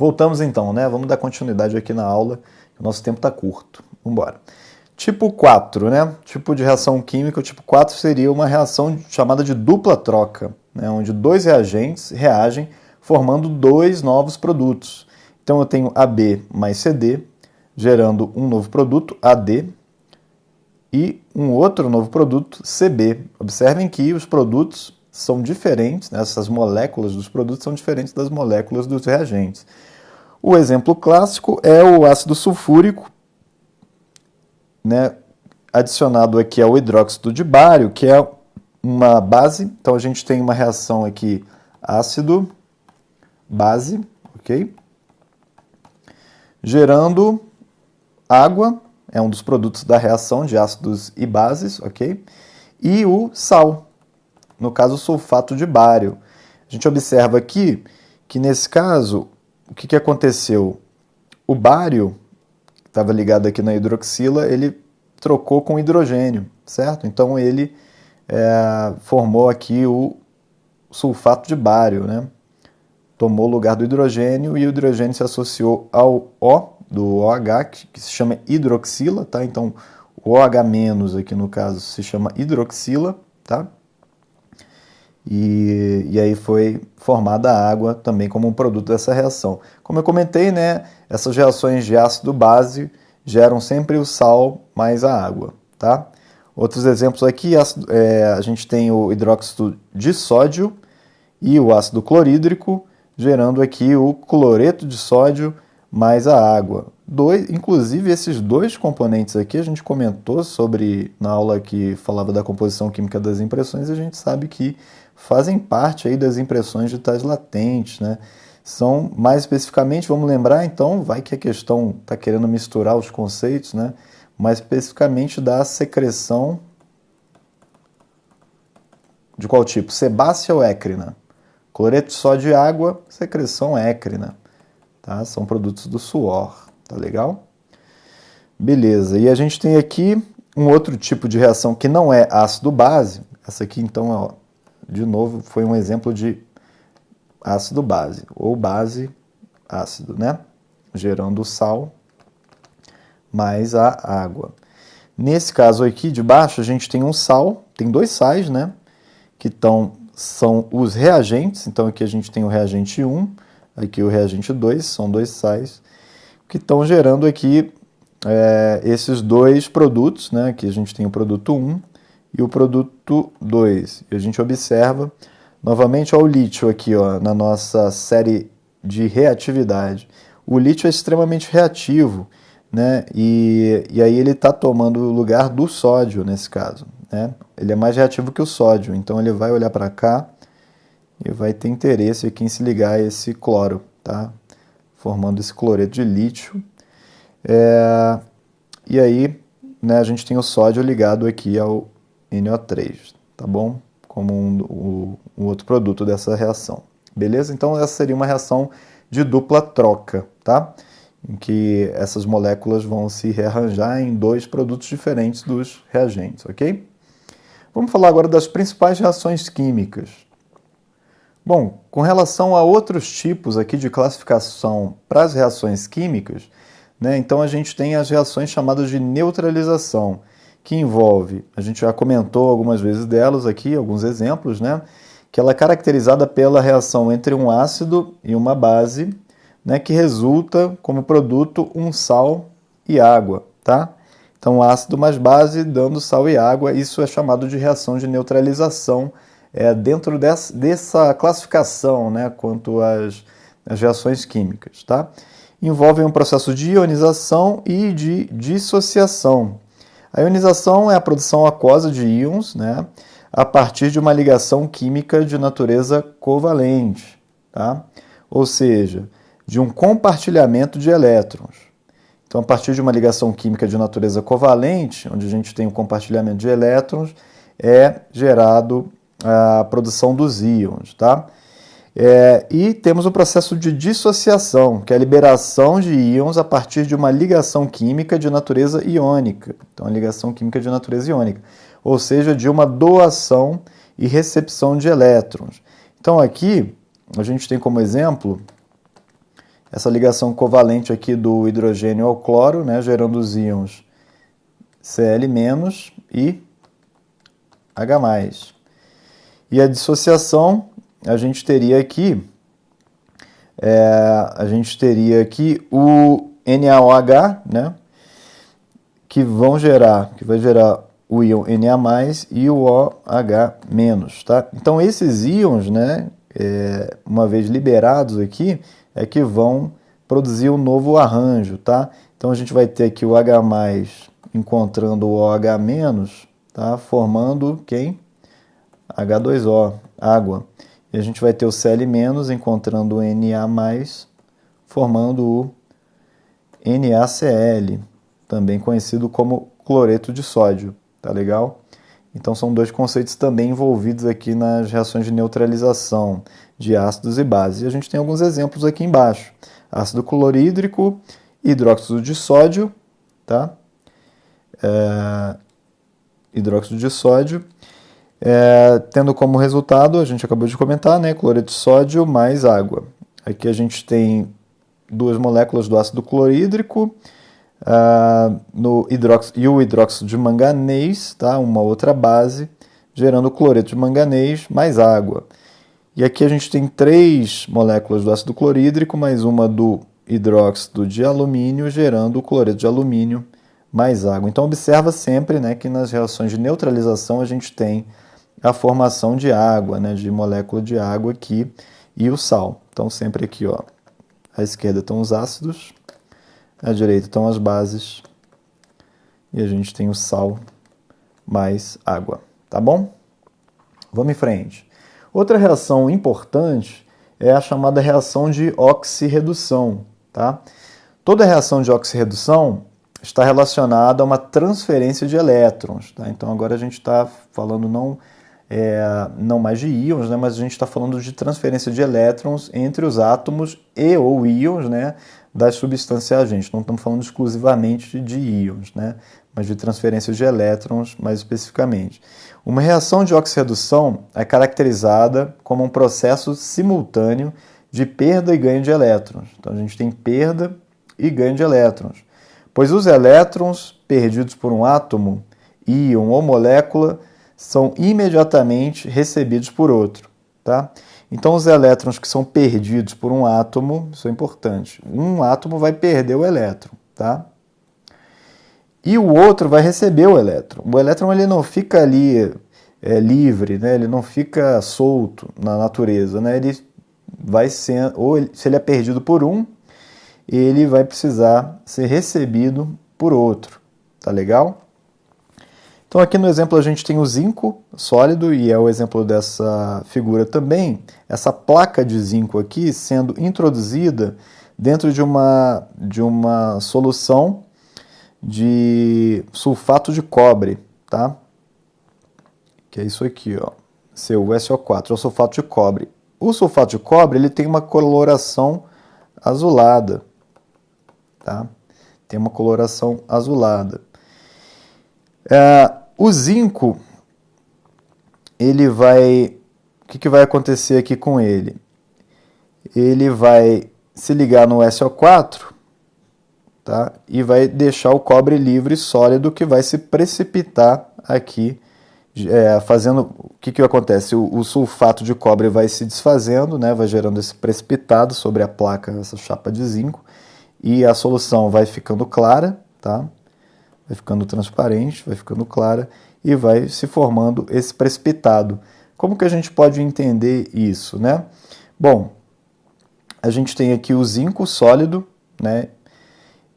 Voltamos então, né? Vamos dar continuidade aqui na aula, o nosso tempo está curto. Vamos embora. Tipo 4, né? Tipo de reação química, o tipo 4 seria uma reação chamada de dupla troca, né? Onde dois reagentes reagem formando dois novos produtos. Então eu tenho AB mais CD, gerando um novo produto, AD, e um outro novo produto, CB. Observem que os produtos são diferentes, né? Essas moléculas dos produtos são diferentes das moléculas dos reagentes. O exemplo clássico é o ácido sulfúrico, né, adicionado aqui ao hidróxido de bário, que é uma base. Então a gente tem uma reação aqui ácido, base, ok? Gerando água, é um dos produtos da reação de ácidos e bases, ok? E o sal, no caso o sulfato de bário. A gente observa aqui que nesse caso, o que aconteceu? O bário, que estava ligado aqui na hidroxila, ele trocou com hidrogênio, certo? Então ele formou aqui o sulfato de bário, né? Tomou o lugar do hidrogênio e o hidrogênio se associou ao O do OH, que se chama hidroxila, tá? Então o OH- aqui no caso se chama hidroxila, tá? E aí foi formada a água também como um produto dessa reação. Como eu comentei, né, essas reações de ácido-base geram sempre o sal mais a água, tá? Outros exemplos aqui, a gente tem o hidróxido de sódio e o ácido clorídrico, gerando aqui o cloreto de sódio mais a água. Inclusive, esses dois componentes aqui a gente comentou sobre na aula que falava da composição química das impressões, e a gente sabe que fazem parte aí das impressões digitais latentes, né? São, mais especificamente, vamos lembrar então, vai que a questão está querendo misturar os conceitos, né? Mais especificamente da secreção de qual tipo? Sebácea ou écrina? Cloreto de sódio e água, secreção écrina. Tá? São produtos do suor, tá legal? Beleza, e a gente tem aqui um outro tipo de reação que não é ácido-base. Essa aqui, então, ó, de novo, foi um exemplo de ácido-base, ou base-ácido, né? Gerando o sal mais a água. Nesse caso aqui de baixo, a gente tem um sal, tem dois sais, né? Que são os reagentes. Então aqui a gente tem o reagente 1, aqui o reagente 2, são dois sais, que estão gerando aqui esses dois produtos, né? Aqui a gente tem o produto 1 e o produto 2. E a gente observa, novamente, ó, o lítio aqui, ó, na nossa série de reatividade. O lítio é extremamente reativo, né? E aí ele está tomando o lugar do sódio nesse caso, né? Ele é mais reativo que o sódio, então ele vai olhar para cá e vai ter interesse aqui em se ligar a esse cloro, tá? Formando esse cloreto de lítio. E aí, né, a gente tem o sódio ligado aqui ao NO3, tá bom? Como um outro produto dessa reação. Beleza? Então essa seria uma reação de dupla troca, tá? Em que essas moléculas vão se rearranjar em dois produtos diferentes dos reagentes, ok? Vamos falar agora das principais reações químicas. Bom, com relação a outros tipos aqui de classificação para as reações químicas, né, então a gente tem as reações chamadas de neutralização, que envolve, a gente já comentou algumas vezes delas aqui, alguns exemplos, né, que ela é caracterizada pela reação entre um ácido e uma base, né, que resulta como produto um sal e água, tá? Então ácido mais base dando sal e água, isso é chamado de reação de neutralização, dentro dessa classificação, né, quanto às reações químicas, tá? Envolvem um processo de ionização e de dissociação. A ionização é a produção aquosa de íons, né, a partir de uma ligação química de natureza covalente, tá? Ou seja, de um compartilhamento de elétrons. Então, a partir de uma ligação química de natureza covalente, onde a gente tem o compartilhamento de elétrons, é gerado a produção dos íons, tá? E temos o processo de dissociação, que é a liberação de íons a partir de uma ligação química de natureza iônica. Então, a ligação química de natureza iônica, ou seja, de uma doação e recepção de elétrons. Então, aqui, a gente tem como exemplo essa ligação covalente aqui do hidrogênio ao cloro, né, gerando os íons Cl- e H+. E a dissociação, a gente teria aqui o NaOH, né, que vai gerar o íon Na+ e o OH-, tá? Então esses íons, né, uma vez liberados aqui, é que vão produzir um novo arranjo, tá? Então a gente vai ter aqui o H+ encontrando o OH-, tá? Formando quem? H2O, água. E a gente vai ter o Cl- encontrando o Na+, formando o NaCl, também conhecido como cloreto de sódio, tá legal? Então são dois conceitos também envolvidos aqui nas reações de neutralização de ácidos e bases. E a gente tem alguns exemplos aqui embaixo. Ácido clorídrico, hidróxido de sódio, tá? Hidróxido de sódio, tendo como resultado, a gente acabou de comentar, né, cloreto de sódio mais água. Aqui a gente tem duas moléculas do ácido clorídrico, e o hidróxido de manganês, tá? Uma outra base, gerando cloreto de manganês mais água. E aqui a gente tem 3 moléculas do ácido clorídrico, mais uma do hidróxido de alumínio, gerando o cloreto de alumínio mais água. Então observa sempre, né, que nas reações de neutralização a gente tem a formação de água, né, de molécula de água aqui, e o sal. Então sempre aqui, ó, à esquerda estão os ácidos, à direita estão as bases, e a gente tem o sal mais água, tá bom? Vamos em frente. Outra reação importante é a chamada reação de oxirredução, tá? Toda reação de oxirredução está relacionada a uma transferência de elétrons, tá? Então agora a gente está falando não mais de íons, né, mas a gente está falando de transferência de elétrons entre os átomos e ou íons, né, das substâncias agentes. Não estamos falando exclusivamente de íons, né, mas de transferência de elétrons mais especificamente. Uma reação de oxirredução é caracterizada como um processo simultâneo de perda e ganho de elétrons. Então a gente tem perda e ganho de elétrons, pois os elétrons perdidos por um átomo, íon ou molécula são imediatamente recebidos por outro, tá? Então os elétrons que são perdidos por um átomo, isso é importante. Um átomo vai perder o elétron, tá? E o outro vai receber o elétron. O elétron ele não fica ali livre, né? Ele não fica solto na natureza, né? Ele vai ser, se ele é perdido por um, ele vai precisar ser recebido por outro, tá legal? Então aqui no exemplo a gente tem o zinco sólido, e é o exemplo dessa figura também, essa placa de zinco aqui sendo introduzida dentro de uma solução de sulfato de cobre, tá? Que é isso aqui, ó, CuSO4, é o sulfato de cobre. O sulfato de cobre ele tem uma coloração azulada, tá? Tem uma coloração azulada. O zinco, ele vai... O que vai acontecer aqui com ele? Ele vai se ligar no SO4, tá? E vai deixar o cobre livre sólido, que vai se precipitar aqui, fazendo... O que acontece? O sulfato de cobre vai se desfazendo, né? Vai gerando esse precipitado sobre a placa, essa chapa de zinco, e a solução vai ficando clara, tá? Vai ficando transparente, vai ficando clara e vai se formando esse precipitado. Como que a gente pode entender isso, né? Bom, a gente tem aqui o zinco sólido, né?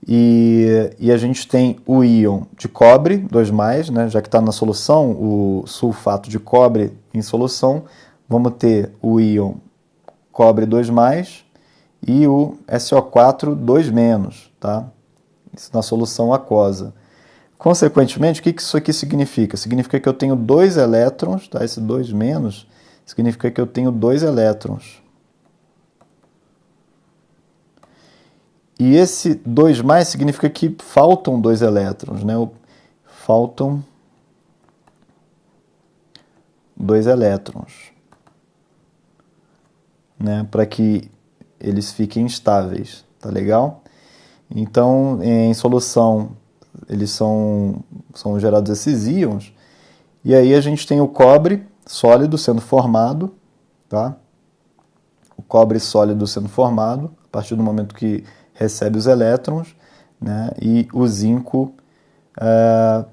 E a gente tem o íon de cobre, 2+, né? Já que está na solução, o sulfato de cobre em solução, vamos ter o íon cobre 2+, e o SO4 2-, tá? Isso na solução aquosa. Consequentemente, o que isso aqui significa? Significa que eu tenho 2 elétrons, tá? Esse 2- significa que eu tenho 2 elétrons. E esse 2+ significa que faltam 2 elétrons, né? Faltam 2 elétrons, né? Para que eles fiquem estáveis, tá legal? Então, em solução, eles são gerados esses íons, e aí a gente tem o cobre sólido sendo formado, tá? O cobre sólido sendo formado, a partir do momento que recebe os elétrons, né? E o zinco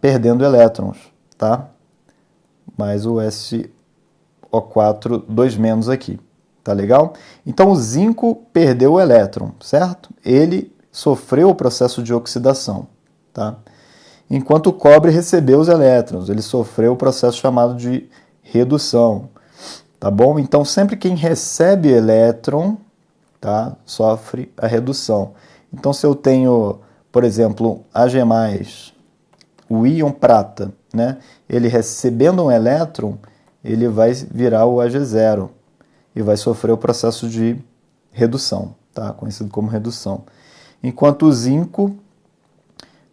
perdendo elétrons, tá? Mais o SO4 2- aqui, tá legal? Então o zinco perdeu o elétron, certo? Ele sofreu o processo de oxidação, tá? Enquanto o cobre recebeu os elétrons, ele sofreu o processo chamado de redução, tá bom? Então sempre quem recebe elétron, tá, sofre a redução. Então se eu tenho, por exemplo, Ag+, o íon prata, né, ele recebendo um elétron, ele vai virar o Ag0 e vai sofrer o processo de redução, tá, conhecido como redução. Enquanto o zinco,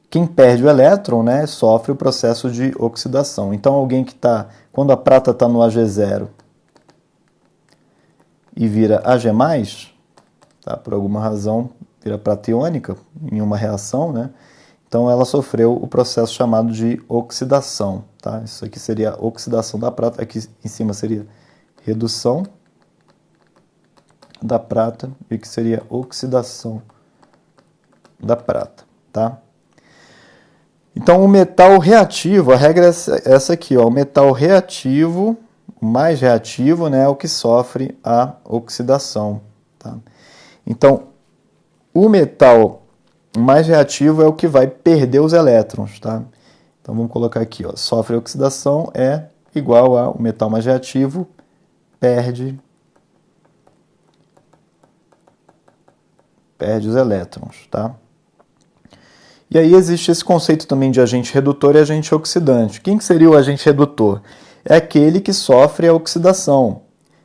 quem perde o elétron, né, sofre o processo de oxidação. Então, alguém que está, quando a prata está no Ag0 e vira Ag+, tá, por alguma razão vira prata iônica em uma reação, né, então ela sofreu o processo chamado de oxidação. Tá? Isso aqui seria a oxidação da prata, aqui em cima seria redução da prata e aqui seria oxidação da prata. Tá? Então, o metal reativo, a regra é essa aqui, ó, o metal reativo, o mais reativo, né, é o que sofre a oxidação. Tá? Então, o metal mais reativo é o que vai perder os elétrons. Tá? Então, vamos colocar aqui, ó, sofre oxidação é igual ao metal mais reativo, perde os elétrons. Tá? E aí existe esse conceito também de agente redutor e agente oxidante. Quem que seria o agente redutor? É aquele que sofre a oxidação,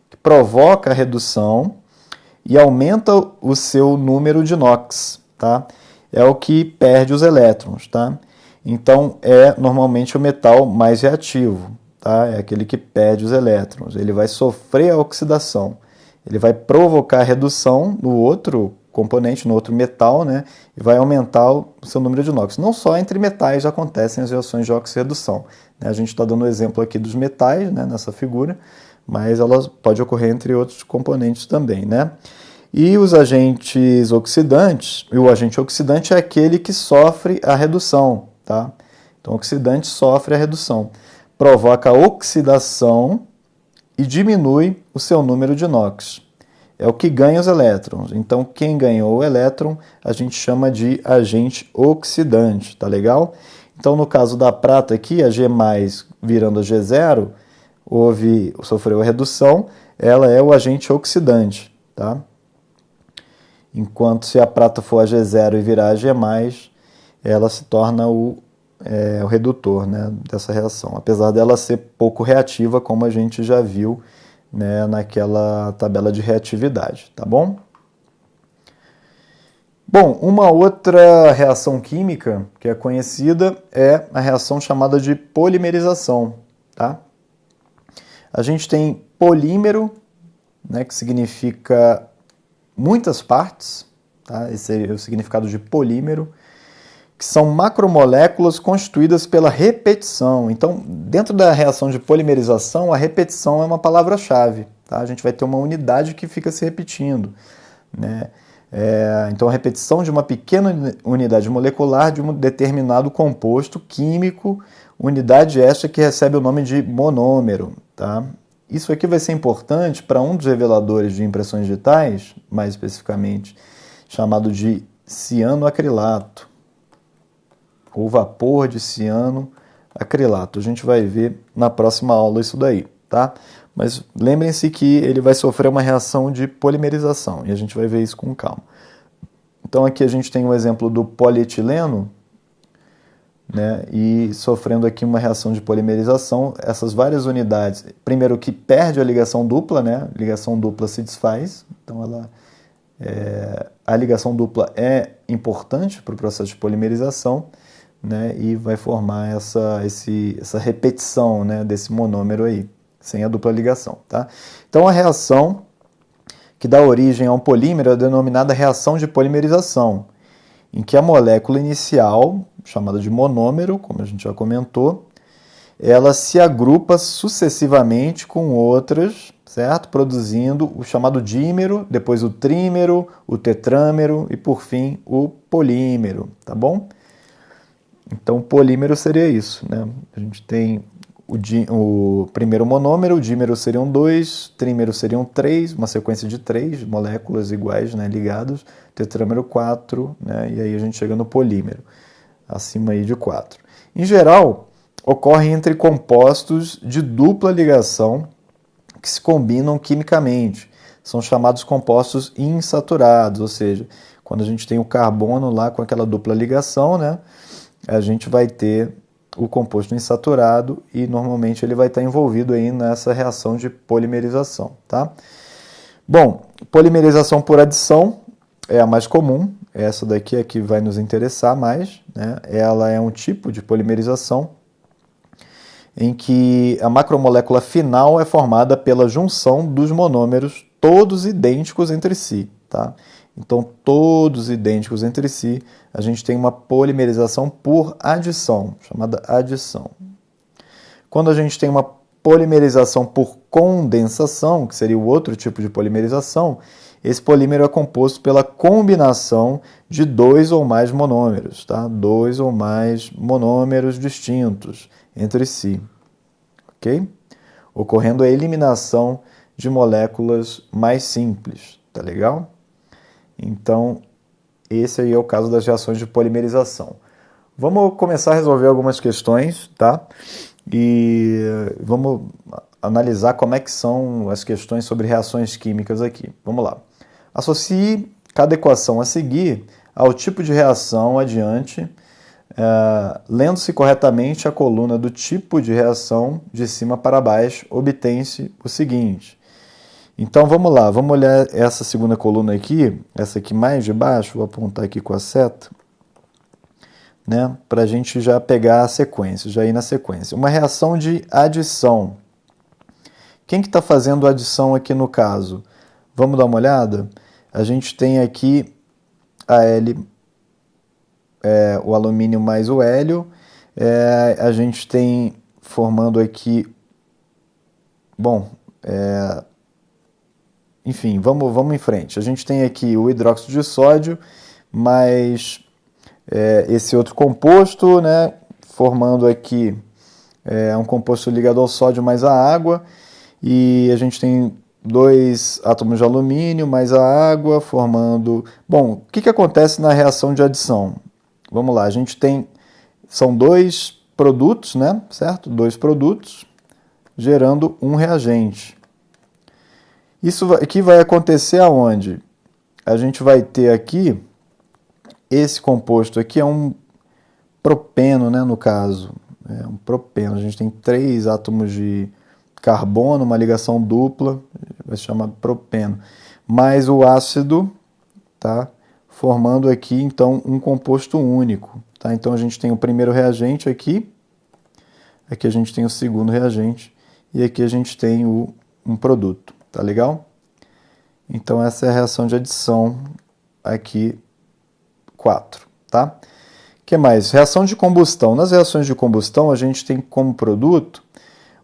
que provoca a redução e aumenta o seu número de NOx. Tá? É o que perde os elétrons. Tá? Então, é normalmente o metal mais reativo. Tá? É aquele que perde os elétrons. Ele vai sofrer a oxidação. Ele vai provocar a redução no outro componente, no outro metal, né? E vai aumentar o seu número de NOx. Não só entre metais acontecem as reações de oxirredução. Né? A gente está dando um exemplo aqui dos metais, né, nessa figura, mas ela pode ocorrer entre outros componentes também. Né? E os agentes oxidantes, e o agente oxidante é aquele que sofre a redução. Tá? Então, o oxidante sofre a redução. Provoca a oxidação e diminui o seu número de NOx. É o que ganha os elétrons. Então, quem ganhou o elétron, a gente chama de agente oxidante, tá legal? Então, no caso da prata aqui, a G+ virando a G0, sofreu a redução, ela é o agente oxidante, tá? Enquanto se a prata for a G0 e virar a G+, ela se torna o redutor, né, dessa reação. Apesar dela ser pouco reativa, como a gente já viu, né, naquela tabela de reatividade, tá bom? Bom, uma outra reação química que é conhecida é a reação chamada de polimerização, tá? A gente tem polímero, né, que significa muitas partes, tá? Esse é o significado de polímero, que são macromoléculas constituídas pela repetição. Então, dentro da reação de polimerização, a repetição é uma palavra-chave. Tá? A gente vai ter uma unidade que fica se repetindo. Né? Então, a repetição de uma pequena unidade molecular de um determinado composto químico, unidade esta que recebe o nome de monômero. Tá? Isso aqui vai ser importante para um dos reveladores de impressões digitais, mais especificamente, chamado de cianoacrilato, ou vapor de cianoacrilato. A gente vai ver na próxima aula isso daí, tá? Mas lembrem-se que ele vai sofrer uma reação de polimerização, e a gente vai ver isso com calma. Então aqui a gente tem um exemplo do polietileno, né, e sofrendo aqui uma reação de polimerização, essas várias unidades, primeiro que perde a ligação dupla, né, a ligação dupla se desfaz, então a ligação dupla é importante para o processo de polimerização, né, e vai formar essa repetição, né, desse monômero aí, sem a dupla ligação. Tá? Então, a reação que dá origem a um polímero é denominada reação de polimerização, em que a molécula inicial, chamada de monômero, como a gente já comentou, ela se agrupa sucessivamente com outras, certo? Produzindo o chamado dímero, depois o trímero, o tetrâmero e, por fim, o polímero, tá bom? Então, o polímero seria isso, né? A gente tem o primeiro monômero, o dímero seriam 2, trímero seriam 3, uma sequência de 3 moléculas iguais, né, ligadas, tetrâmero 4, né, e aí a gente chega no polímero, acima aí de 4. Em geral, ocorre entre compostos de dupla ligação que se combinam quimicamente. São chamados compostos insaturados, ou seja, quando a gente tem o carbono lá com aquela dupla ligação, né, a gente vai ter o composto insaturado e normalmente ele vai estar envolvido aí nessa reação de polimerização, tá? Bom, polimerização por adição é a mais comum, essa daqui é que vai nos interessar mais, né? Ela é um tipo de polimerização em que a macromolécula final é formada pela junção dos monômeros todos idênticos entre si, tá? Então, todos idênticos entre si, a gente tem uma polimerização por adição, chamada adição. Quando a gente tem uma polimerização por condensação, que seria o outro tipo de polimerização, esse polímero é composto pela combinação de dois ou mais monômeros, tá? Dois ou mais monômeros distintos entre si, ok? Ocorrendo a eliminação de moléculas mais simples, tá legal? Então, esse aí é o caso das reações de polimerização. Vamos começar a resolver algumas questões, tá? E vamos analisar como é que são as questões sobre reações químicas aqui. Vamos lá. Associe cada equação a seguir ao tipo de reação adiante, lendo-se corretamente a coluna do tipo de reação de cima para baixo, obtém-se o seguinte. Então vamos lá, vamos olhar essa segunda coluna aqui, essa aqui mais de baixo, vou apontar aqui com a seta, né, para a gente já pegar a sequência, já ir na sequência. Uma reação de adição. Quem que está fazendo a adição aqui no caso? Vamos dar uma olhada? A gente tem aqui a L, o alumínio mais o hélio, a gente tem formando aqui, bom, enfim, vamos em frente. A gente tem aqui o hidróxido de sódio mais esse outro composto, né, formando aqui um composto ligado ao sódio mais a água, e a gente tem 2 átomos de alumínio mais a água, formando... Bom, o que acontece na reação de adição? Vamos lá, a gente tem... São 2 produtos, né, certo? 2 produtos, gerando um reagente. Isso aqui vai acontecer aonde? A gente vai ter aqui, esse composto aqui é um propeno, né, no caso. É um propeno. A gente tem 3 átomos de carbono, uma ligação dupla, vai se chamar propeno. Mais o ácido, tá? Formando aqui, então, um composto único. Tá? Então, a gente tem o primeiro reagente aqui a gente tem o segundo reagente, e aqui a gente tem um produto. Tá legal? Então, essa é a reação de adição aqui 4, tá? O que mais? Reação de combustão. Nas reações de combustão, a gente tem como produto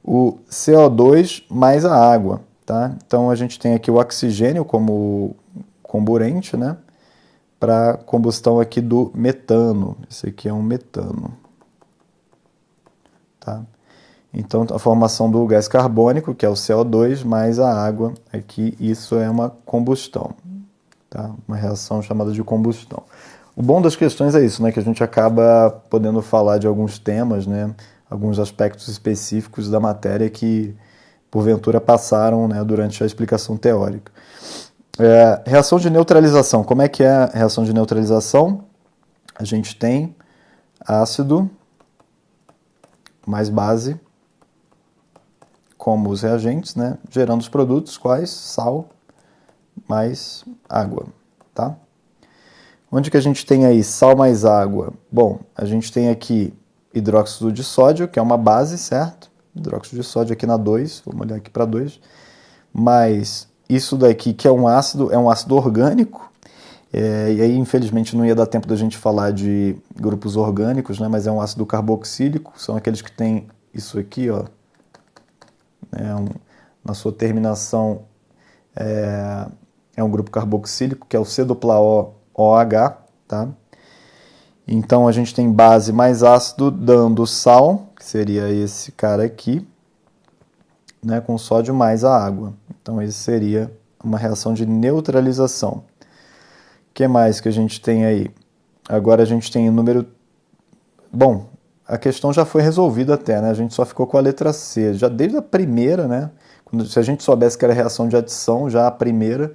o CO2 mais a água, tá? Então, a gente tem aqui o oxigênio como comburente, né? Para combustão aqui do metano. Esse aqui é um metano, tá? Então, a formação do gás carbônico, que é o CO2, mais a água, aqui isso é uma combustão, tá? Uma reação chamada de combustão. O bom das questões é isso, né? Que a gente acaba podendo falar de alguns temas, né? Alguns aspectos específicos da matéria que, porventura, passaram, né, durante a explicação teórica. Reação de neutralização. Como é que é a reação de neutralização? A gente tem ácido mais base como os reagentes, né, gerando os produtos quais? Sal mais água, tá? Onde que a gente tem aí sal mais água? Bom, a gente tem aqui hidróxido de sódio, que é uma base, certo? Hidróxido de sódio aqui na 2, vamos olhar aqui para 2, mais isso daqui que é um ácido orgânico, e aí infelizmente não ia dar tempo da gente falar de grupos orgânicos, né, mas é um ácido carboxílico, são aqueles que tem isso aqui, ó, né, na sua terminação é um grupo carboxílico, que é o C-OH, tá? Então a gente tem base mais ácido dando sal, que seria esse cara aqui, né, com sódio mais a água. Então esse seria uma reação de neutralização. O que mais que a gente tem aí? Agora a gente tem o número... Bom, a questão já foi resolvida até, né? A gente só ficou com a letra C. Já desde a primeira, né? Se a gente soubesse que era reação de adição, já a primeira,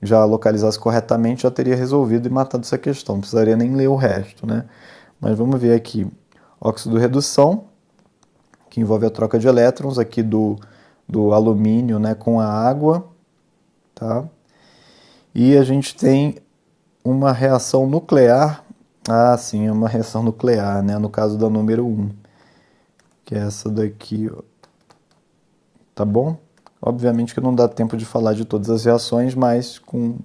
já localizasse corretamente, já teria resolvido e matado essa questão. Não precisaria nem ler o resto, né? Mas vamos ver aqui. Óxido-redução, que envolve a troca de elétrons aqui do alumínio, né, com a água, tá? E a gente tem uma reação nuclear. Ah, sim, é uma reação nuclear, né? No caso da número 1, que é essa daqui, ó. Tá bom? Obviamente que não dá tempo de falar de todas as reações, mas com,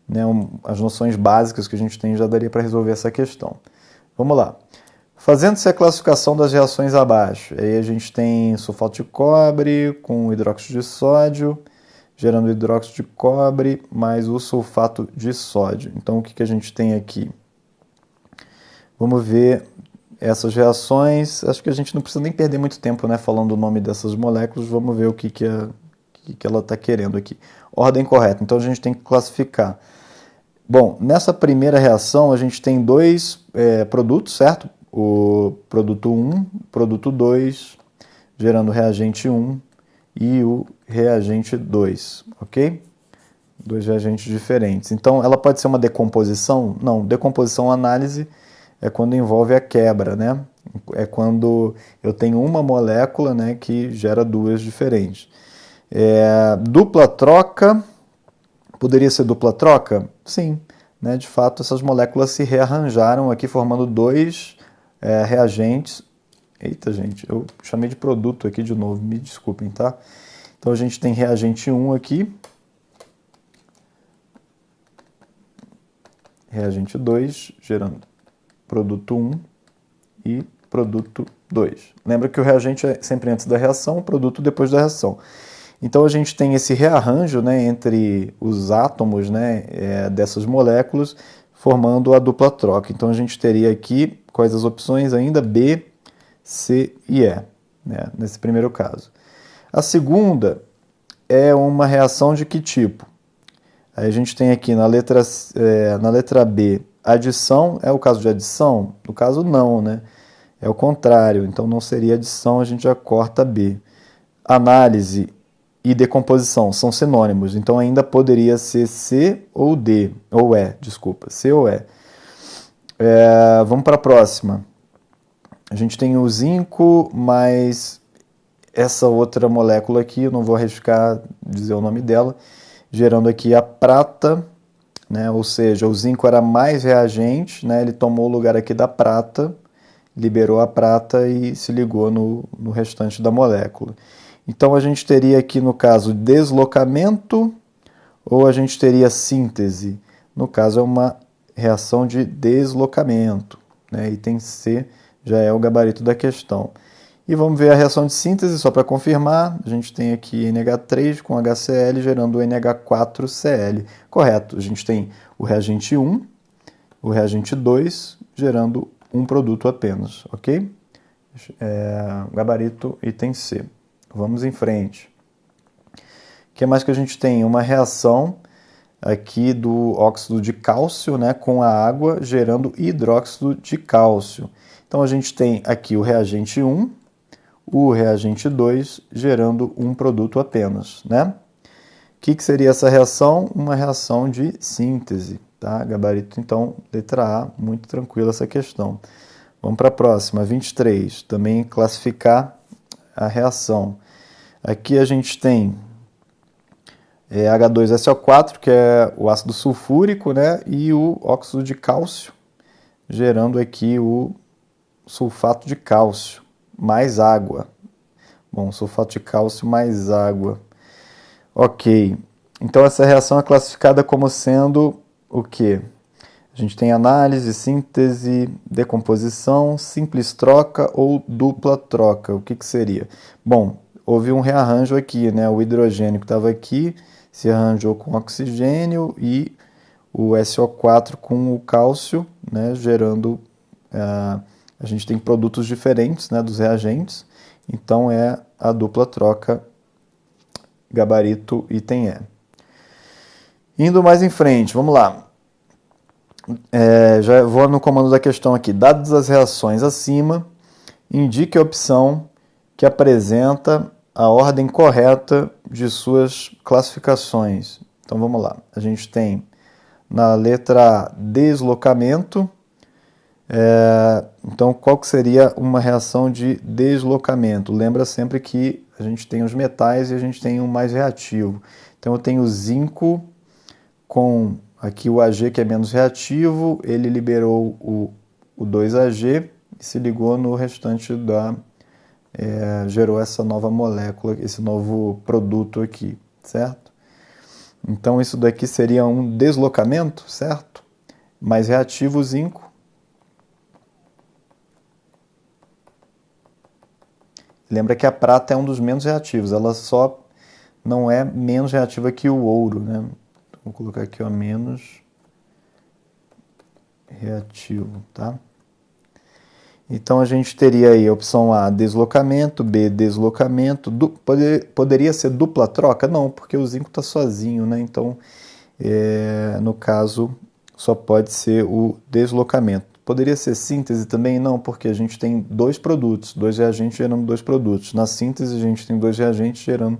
né, as noções básicas que a gente tem já daria para resolver essa questão. Vamos lá. Fazendo-se a classificação das reações abaixo, aí a gente tem sulfato de cobre com hidróxido de sódio, gerando hidróxido de cobre mais o sulfato de sódio. Então, o que a gente tem aqui? Vamos ver essas reações. Acho que a gente não precisa nem perder muito tempo, né, falando o nome dessas moléculas. Vamos ver o que ela está querendo aqui. Ordem correta. Então, a gente tem que classificar. Bom, nessa primeira reação, a gente tem dois produtos, certo? O produto 1, produto 2, gerando o reagente 1 e o reagente 2, ok? Dois reagentes diferentes. Então, ela pode ser uma decomposição? Não, decomposição análise é quando envolve a quebra, né? É quando eu tenho uma molécula, né, que gera duas diferentes. Dupla troca, poderia ser dupla troca? Sim, né? De fato, essas moléculas se rearranjaram aqui, formando dois reagentes. Eita, gente, eu chamei de produto aqui de novo, me desculpem, tá? Então a gente tem reagente 1 aqui, reagente 2, gerando produto 1 e produto 2. Lembra que o reagente é sempre antes da reação, o produto depois da reação. Então a gente tem esse rearranjo, né, entre os átomos, né, dessas moléculas, formando a dupla troca. Então a gente teria aqui, quais as opções ainda? B, C e E, né, nesse primeiro caso. A segunda é uma reação de que tipo? Aí a gente tem aqui na letra B, adição. É o caso de adição? No caso não, né? É o contrário, então não seria adição, a gente já corta B. Análise e decomposição são sinônimos, então ainda poderia ser C ou D, ou E, desculpa, C ou E. Vamos para a próxima. A gente tem o zinco mais essa outra molécula aqui, eu não vou arriscar dizer o nome dela, gerando aqui a prata, né? Ou seja, o zinco era mais reagente, né? Ele tomou o lugar aqui da prata, liberou a prata e se ligou no restante da molécula. Então a gente teria aqui no caso deslocamento ou a gente teria síntese. No caso é uma reação de deslocamento, né? Item C já é o gabarito da questão. E vamos ver a reação de síntese, só para confirmar. A gente tem aqui NH3 com HCl gerando NH4Cl. Correto, a gente tem o reagente 1, o reagente 2, gerando um produto apenas, ok? Gabarito item C. Vamos em frente. O que mais que a gente tem? Uma reação aqui do óxido de cálcio, né, com a água, gerando hidróxido de cálcio. Então a gente tem aqui o reagente 1, o reagente 2, gerando um produto apenas, né? O que seria essa reação? Uma reação de síntese, tá? Gabarito, então, letra A, muito tranquila essa questão. Vamos para a próxima, 23, também classificar a reação. Aqui a gente tem H2SO4, que é o ácido sulfúrico, né? E o óxido de cálcio, gerando aqui o sulfato de cálcio, mais água. Bom, sulfato de cálcio mais água. Ok. Então essa reação é classificada como sendo o quê? A gente tem análise, síntese, decomposição, simples troca ou dupla troca. O que que seria? Bom, houve um rearranjo aqui, né? O hidrogênio que estava aqui se arranjou com oxigênio e o SO4 com o cálcio, né? Gerando... a gente tem produtos diferentes, né, dos reagentes. Então é a dupla troca gabarito item E. Indo mais em frente, vamos lá. Já vou no comando da questão aqui. Dadas as reações acima, indique a opção que apresenta a ordem correta de suas classificações. Então vamos lá. A gente tem na letra A, deslocamento. Então qual que seria uma reação de deslocamento? Lembra sempre que a gente tem os metais e a gente tem um mais reativo. Então eu tenho zinco com aqui o Ag que é menos reativo, ele liberou o 2Ag e se ligou no restante gerou essa nova molécula, esse novo produto aqui, certo? Então isso daqui seria um deslocamento, certo? Mais reativo o zinco. Lembra que a prata é um dos menos reativos, ela só não é menos reativa que o ouro, né? Vou colocar aqui, ó, menos reativo, tá? Então a gente teria aí a opção A, deslocamento, B, deslocamento. Poderia ser dupla troca? Não, porque o zinco está sozinho, né? Então, no caso, só pode ser o deslocamento. Poderia ser síntese também? Não, porque a gente tem dois produtos, dois reagentes gerando dois produtos. Na síntese, a gente tem dois reagentes gerando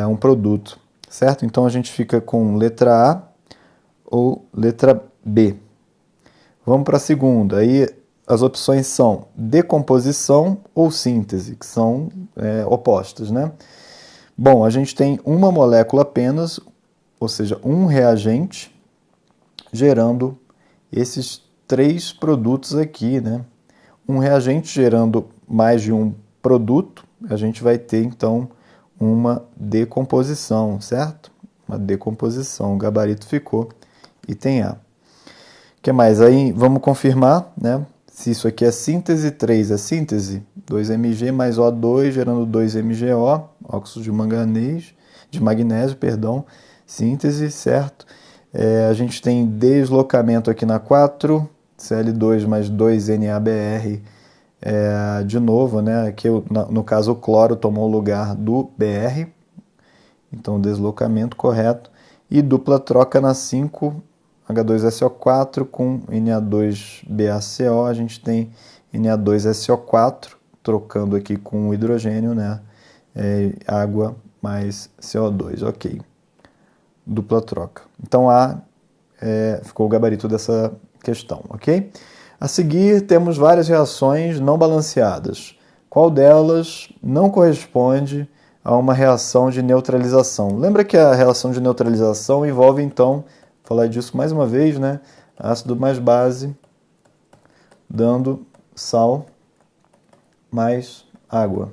um produto, certo? Então a gente fica com letra A ou letra B. Vamos para a segunda. Aí as opções são decomposição ou síntese, que são opostas, né? Bom, a gente tem uma molécula apenas, ou seja, um reagente, gerando esses três produtos aqui, né? Um reagente gerando mais de um produto, a gente vai ter então uma decomposição, certo? Uma decomposição, o gabarito ficou item A. O que mais? Aí vamos confirmar, né? Se isso aqui é síntese, 3 é síntese, 2Mg mais O2 gerando 2MgO, óxido de manganês, de magnésio, perdão, síntese, certo? A gente tem deslocamento aqui na 4, Cl2 mais 2NaBr, de novo, né? Aqui no caso o cloro tomou o lugar do Br, então deslocamento correto. E dupla troca na 5, H2SO4 com Na2BaCO, a gente tem Na2SO4, trocando aqui com o hidrogênio, né? Água mais CO2, ok. Dupla troca. Então ficou o gabarito dessa questão, ok? A seguir temos várias reações não balanceadas. Qual delas não corresponde a uma reação de neutralização? Lembra que a reação de neutralização envolve, então, falar disso mais uma vez, né? Ácido mais base, dando sal mais água.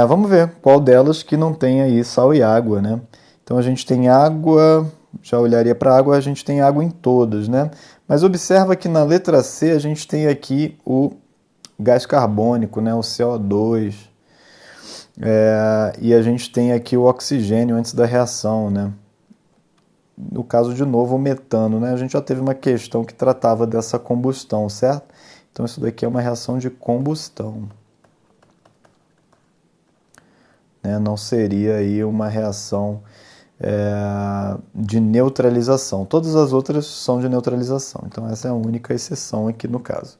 Vamos ver qual delas que não tem aí sal e água, né? Então a gente tem água, já olharia para a água, a gente tem água em todas, né? Mas observa que na letra C a gente tem aqui o gás carbônico, né? O CO2. E a gente tem aqui o oxigênio antes da reação, né? No caso, de novo, o metano, né? A gente já teve uma questão que tratava dessa combustão, certo? Então isso daqui é uma reação de combustão. Não seria aí uma reação de neutralização. Todas as outras são de neutralização. Então essa é a única exceção aqui no caso.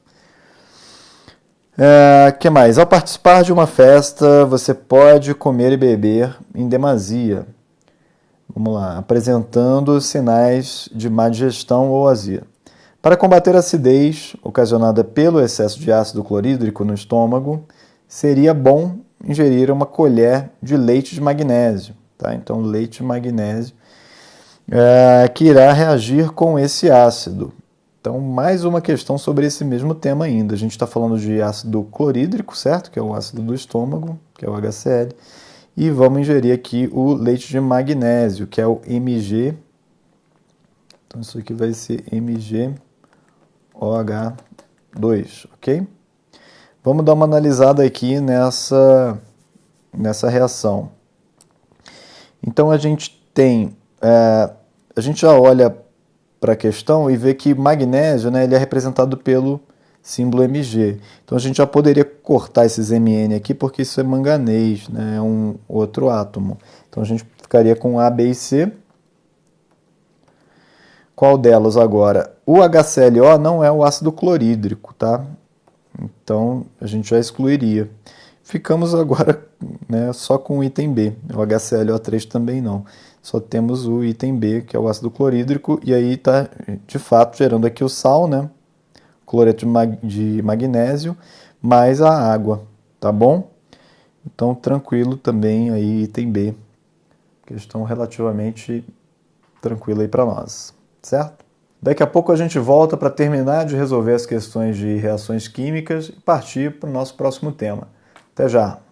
Que mais? Ao participar de uma festa, você pode comer e beber em demasia. Vamos lá. Apresentando sinais de má digestão ou azia. Para combater a acidez ocasionada pelo excesso de ácido clorídrico no estômago, seria bom ingerir uma colher de leite de magnésio. Tá? Então, leite de magnésio que irá reagir com esse ácido. Então, mais uma questão sobre esse mesmo tema ainda. A gente está falando de ácido clorídrico, certo? Que é o ácido do estômago, que é o HCl. E vamos ingerir aqui o leite de magnésio, que é o Mg. Então isso aqui vai ser MgOH2, ok? Vamos dar uma analisada aqui nessa reação. Então a gente a gente já olha para a questão e vê que magnésio, né, ele é representado pelo símbolo Mg. Então a gente já poderia cortar esses Mn aqui porque isso é manganês, né, é um outro átomo. Então a gente ficaria com A, B e C. Qual delas agora? O HClO não é o ácido clorídrico, tá? Então a gente já excluiria. Ficamos agora, né, só com o item B. O HClO3 também não. Só temos o item B, que é o ácido clorídrico, e aí está, de fato, gerando aqui o sal, né? Cloreto de magnésio, mais a água, tá bom? Então, tranquilo também aí, item B. Questão relativamente tranquila aí para nós, certo? Daqui a pouco a gente volta para terminar de resolver as questões de reações químicas e partir para o nosso próximo tema. Até já!